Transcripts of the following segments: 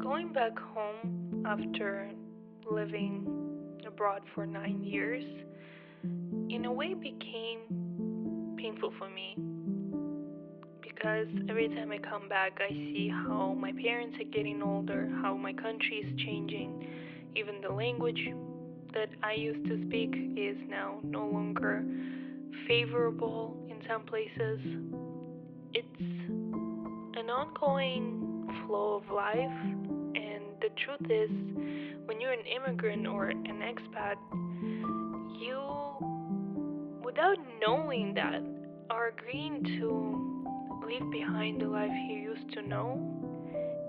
Going back home after living abroad for 9 years, in a way became painful for me because every time I come back, I see how my parents are getting older, how my country is changing. Even the language that I used to speak is now no longer favorable in some places. It's an ongoing flow of life, and the truth is, when you're an immigrant or an expat, you, without knowing that, are agreeing to leave behind the life you used to know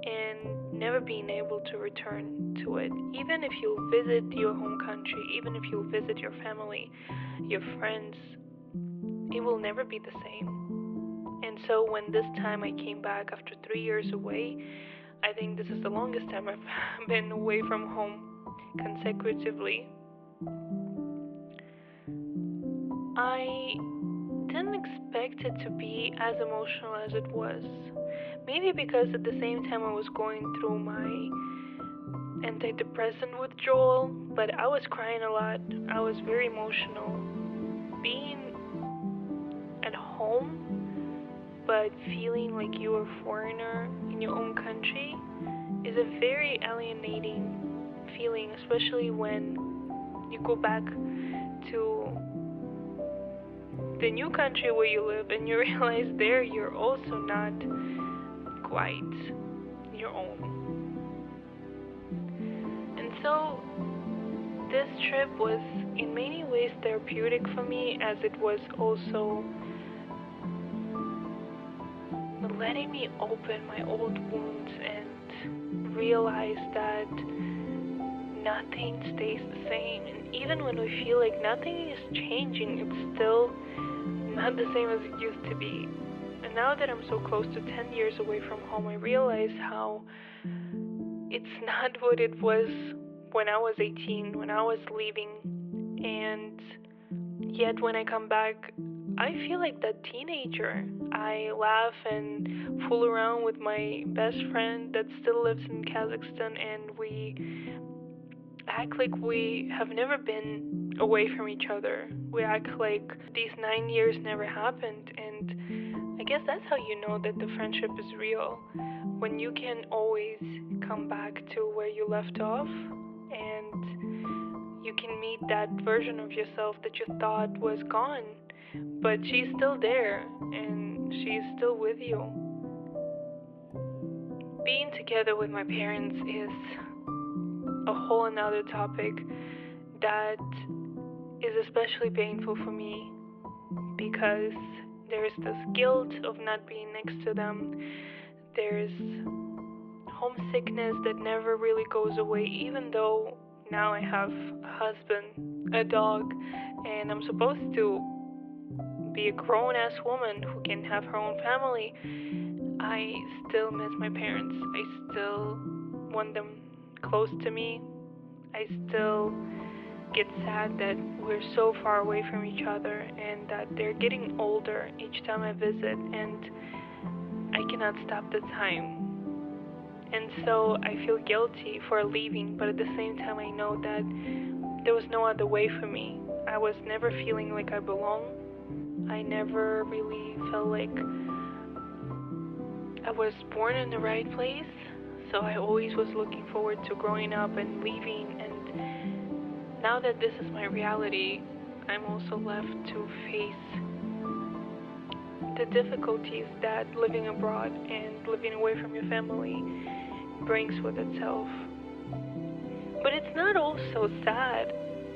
and never being able to return to it. Even if you visit your home country, even if you visit your family, your friends, it will never be the same. And so when this time I came back after 3 years away, I think this is the longest time I've been away from home consecutively. I didn't expect it to be as emotional as it was. Maybe because at the same time I was going through my antidepressant withdrawal, but I was crying a lot. I was very emotional. Being at home, but feeling like you're a foreigner in your own country is a very alienating feeling, especially when you go back to the new country where you live and you realize there you're also not quite your own. And so this trip was in many ways therapeutic for me, as it was also letting me open my old wounds and realize that nothing stays the same. And even when we feel like nothing is changing, it's still not the same as it used to be. And now that I'm so close to 10 years away from home, I realize how it's not what it was when I was 18, when I was leaving. And yet when I come back, I feel like that teenager. I laugh and fool around with my best friend that still lives in Kazakhstan, and we act like we have never been away from each other. We act like these 9 years never happened, and I guess that's how you know that the friendship is real. When you can always come back to where you left off, and you can meet that version of yourself that you thought was gone, but she's still there, and she's still with you. Being together with my parents is a whole another topic that is especially painful for me because there's this guilt of not being next to them. There's homesickness that never really goes away, even though now I have a husband, a dog, and I'm supposed to be a grown-ass woman who can have her own family. I still miss my parents. I still want them close to me. I still get sad that we're so far away from each other and that they're getting older each time I visit, and I cannot stop the time. And so I feel guilty for leaving, but at the same time I know that there was no other way for me. I was never feeling like I belong. I never really felt like I was born in the right place. So I always was looking forward to growing up and leaving, and now that this is my reality, I'm also left to face the difficulties that living abroad and living away from your family brings with itself. But it's not all so sad,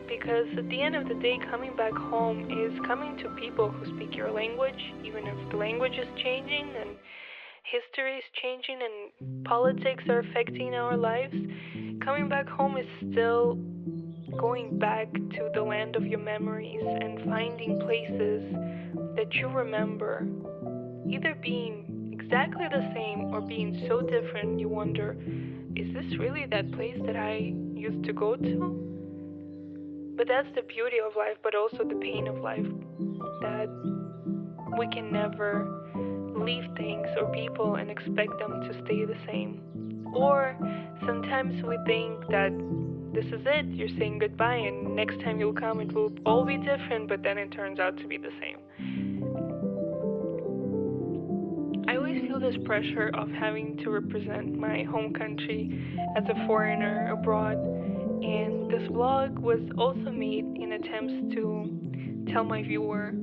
because at the end of the day, coming back home is coming to people who speak your language, even if the language is changing and history is changing and politics are affecting our lives. Coming back home is still going back to the land of your memories and finding places that you remember, either being exactly the same or being so different you wonder, is this really that place that I used to go to? But that's the beauty of life, but also the pain of life, that we can never leave things or people and expect them to stay the same, or sometimes we think that this is it, you're saying goodbye, and next time you'll come it will all be different, but then it turns out to be the same. I always feel this pressure of having to represent my home country as a foreigner abroad, and this vlog was also made in attempts to tell my viewer,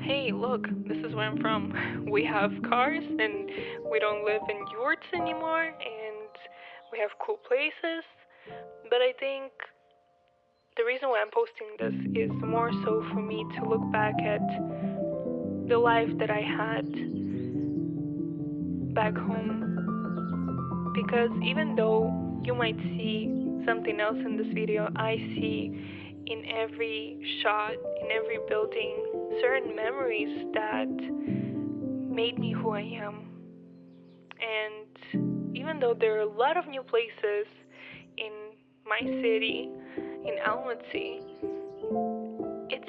hey, look, this is where I'm from. We have cars and we don't live in yurts anymore, and we have cool places. But I think the reason why I'm posting this is more so for me to look back at the life that I had back home. Because even though you might see something else in this video, I see in every shot, in every building, certain memories that made me who I am. And even though there are a lot of new places in my city, in Almaty, it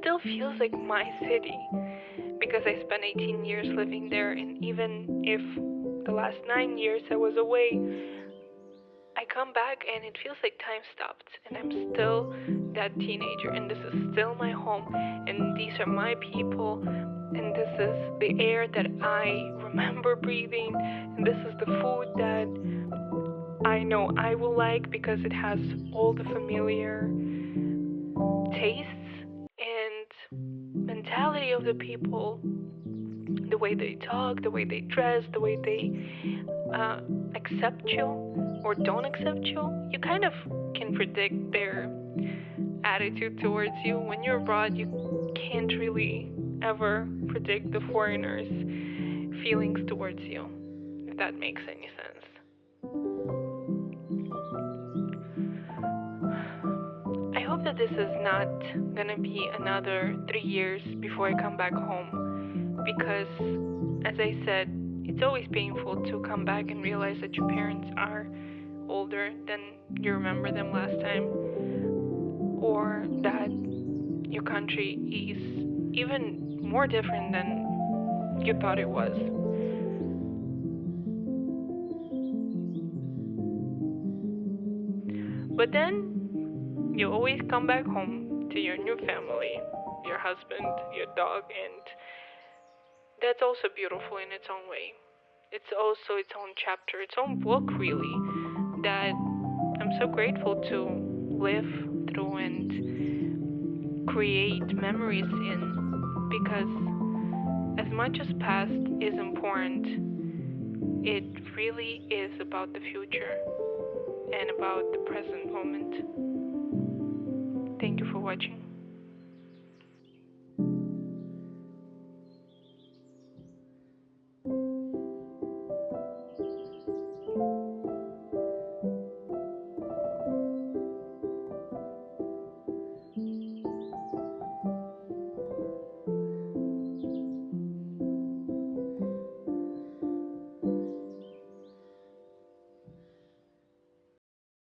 still feels like my city because I spent 18 years living there, and even if the last 9 years I was away, I come back and it feels like time stopped, and I'm still that teenager, and this is still my home, and these are my people, and this is the air that I remember breathing, and this is the food that I know I will like because it has all the familiar tastes and mentality of the people, the way they talk, the way they dress, the way they accept you or don't accept you. You kind of can predict their attitude towards you. When you're abroad, you can't really ever predict the foreigners' feelings towards you, if that makes any sense. I hope that this is not gonna be another 3 years before I come back home, because as I said, it's always painful to come back and realize that your parents are older than you remember them last time, or that your country is even more different than you thought it was. But then you always come back home to your new family, your husband, your dog, and that's also beautiful in its own way. It's also its own chapter, its own book, really, that I'm so grateful to live through and create memories in, because as much as past is important, it really is about the future and about the present moment. Thank you for watching.